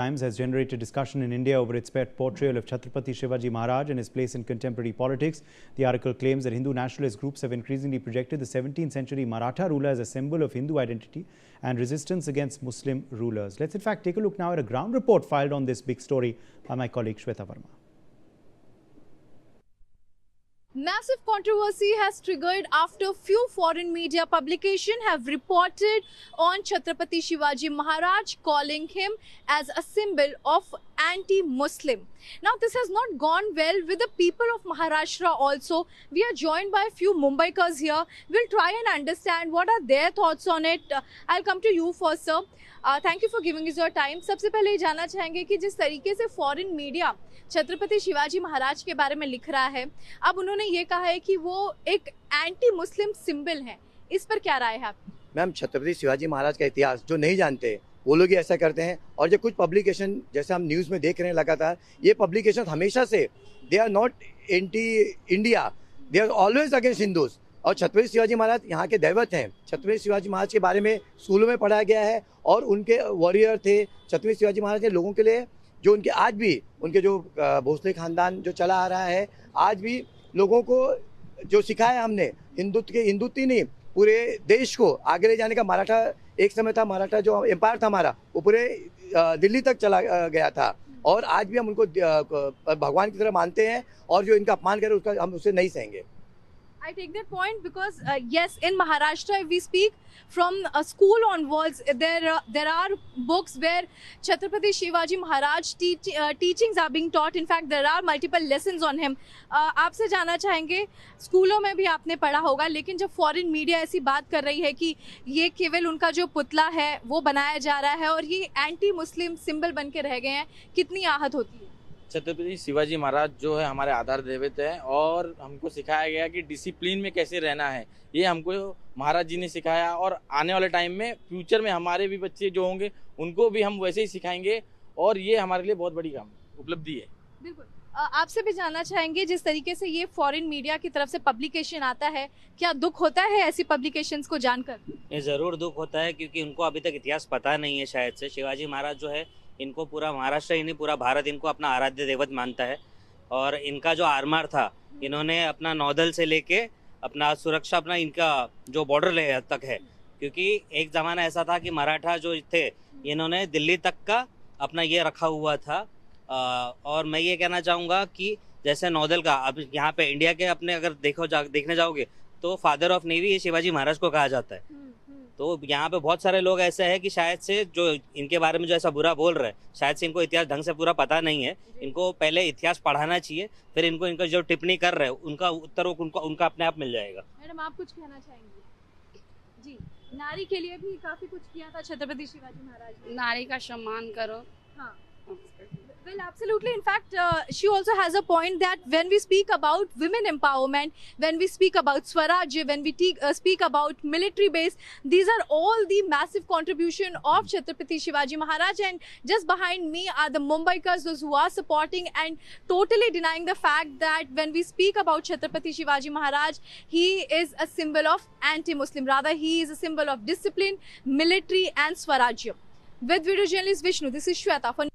Times has generated discussion in India over its pet portrayal of Chhatrapati Shivaji Maharaj and his place in contemporary politics. The article claims that Hindu nationalist groups have increasingly projected the 17th century Maratha ruler as a symbol of Hindu identity and resistance against Muslim rulers. Let's in fact take a look now at a ground report filed on this big story by my colleague Shweta Verma. Massive controversy has triggered after few foreign media publications have reported on Chhatrapati Shivaji Maharaj, calling him as a symbol of anti-Muslim. Now, this has not gone well with the people of Maharashtra also. We are joined by a few Mumbaikars here. We'll try and understand what are their thoughts on it. I'll come to you first, sir. Thank you for giving us your time. सबसे पहले ये जानना चाहेंगे कि जिस तरीके से foreign media Chhatrapati Shivaji Maharaj के बारे में लिख रहा है, अब उन्होंने ये कहा है कि वो एक एंटी मुस्लिम सिंबल है, इस पर क्या राय है आपकी? मैम, छत्रपति शिवाजी महाराज का इतिहास जो नहीं जानते वो लोग ही ऐसा करते हैं। और जो कुछ पब्लिकेशन जैसे हम न्यूज़ में देख रहे हैं लगातार, ये पब्लिकेशन हमेशा से they are not anti India, they are always against Hindus. और छत्रपति शिवाजी महाराज यहाँ के दैवत हैं। छत्रपति शिवाजी महाराज के बारे में स्कूलों में पढ़ाया गया है और उनके वॉरियर थे। छत्रपति शिवाजी महाराज ने लोगों के लिए जो उनके आज भी उनके जो भोसले खानदान जो चला आ रहा है, आज भी लोगों को जो सिखाया हमने हिंदुत्व नहीं पूरे देश को आगे ले जाने का। मराठा एक समय था, मराठा जो एम्पायर था हमारा, वो पूरे दिल्ली तक चला गया था। और आज भी हम उनको भगवान की तरह मानते हैं और जो इनका अपमान करे उसका हम उसे नहीं सहेंगे। I take that point because yes, in Maharashtra, if we speak from a school onwards, there are books where Chhatrapati Shivaji Maharaj teachings are being taught. In fact, there are multiple lessons on him. आपसे जानना चाहेंगे, स्कूलों में भी आपने पढ़ा होगा, लेकिन जब फॉरेन मीडिया ऐसी बात कर रही है कि ये केवल उनका जो पुतला है वो बनाया जा रहा है और ये एंटी मुस्लिम सिंबल बन के रह गए हैं, कितनी आहत होती है? छत्रपति शिवाजी महाराज जो है हमारे आधार देवता है और हमको सिखाया गया कि डिसिप्लिन में कैसे रहना है, ये हमको महाराज जी ने सिखाया। और आने वाले टाइम में फ्यूचर में हमारे भी बच्चे जो होंगे उनको भी हम वैसे ही सिखाएंगे और ये हमारे लिए बहुत बड़ी काम उपलब्धि है। बिल्कुल, आपसे भी जानना चाहेंगे, जिस तरीके से ये फॉरेन मीडिया की तरफ से पब्लिकेशन आता है, क्या दुख होता है ऐसी पब्लिकेशंस को जानकर? ये ज़रूर दुख होता है क्योंकि उनको अभी तक इतिहास पता नहीं है शायद से। शिवाजी महाराज जो है इनको पूरा महाराष्ट्र ही नहीं पूरा भारत इनको अपना आराध्य देवत मानता है। और इनका जो आर्मर था, इन्होंने अपना नौदल से लेके अपना सुरक्षा अपना इनका जो बॉर्डर तक है, क्योंकि एक ज़माना ऐसा था कि मराठा जो थे इन्होंने दिल्ली तक का अपना ये रखा हुआ था। और मैं ये कहना चाहूँगा कि जैसे नौदल का अब यहाँ पे इंडिया के अपने अगर देखने जाओगे तो फादर ऑफ नेवी ये शिवाजी महाराज को कहा जाता है। तो यहाँ पे बहुत सारे लोग ऐसे हैं कि शायद से जो इनके बारे में जो ऐसा बुरा बोल रहे हैं, शायद से इनको इतिहास ढंग से पूरा पता नहीं है। इनको पहले इतिहास पढ़ाना चाहिए, फिर इनको जो टिप्पणी कर रहे हैं उनका उत्तर उनका अपने आप मिल जाएगा। मैडम, आप कुछ कहना चाहेंगे? जी, नारी के लिए भी काफी कुछ किया था छत्रपति शिवाजी महाराज ने। नारी का सम्मान करो। हाँ, well, absolutely. In fact, she also has a point that when we speak about women empowerment, when we speak about Swaraj, when we speak about military base, these are all the massive contribution of Chhatrapati Shivaji Maharaj. And just behind me are the Mumbaikars, those who are supporting and totally denying the fact that when we speak about Chhatrapati Shivaji Maharaj, he is a symbol of anti-Muslim. Rather, he is a symbol of discipline, military and Swaraj. With video journalist Vishnu, this is Shweta for